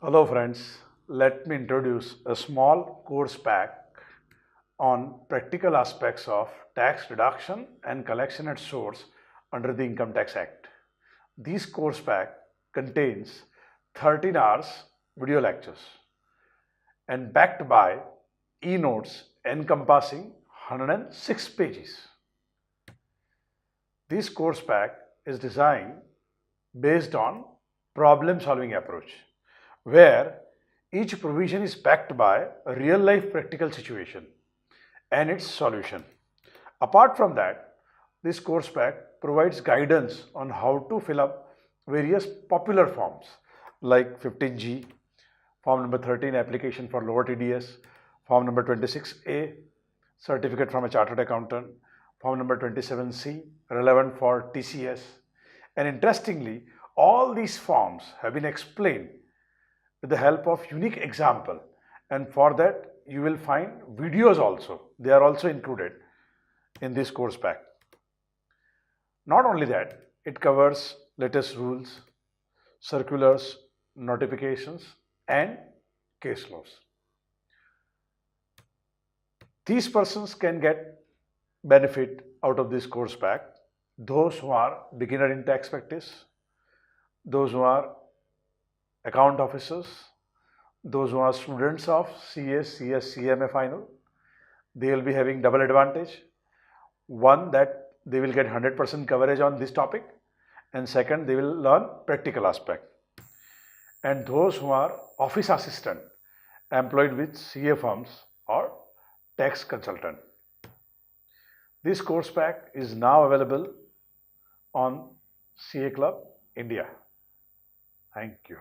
Hello friends, let me introduce a small course pack on practical aspects of tax deduction and collection at source under the Income Tax Act. This course pack contains 13 hours video lectures and backed by e-notes encompassing 106 pages. This course pack is designed based on problem-solving approach, where each provision is backed by a real-life practical situation and its solution. Apart from that, this course pack provides guidance on how to fill up various popular forms like 15G, form number 13 application for lower TDS, form number 26A certificate from a chartered accountant, form number 27C relevant for TCS. And interestingly, all these forms have been explained with the help of unique example, and for that you will find videos also. They are also included in this course pack. Not only that, it covers latest rules, circulars, notifications and case laws. These persons can get benefit out of this course pack: those who are beginner in tax practice, those who are account officers, those who are students of CS, CS, CMA final. They will be having double advantage. One, that they will get 100% coverage on this topic, and second, they will learn practical aspect. And those who are office assistant employed with CA firms or tax consultant. This course pack is now available on CA Club India. Thank you.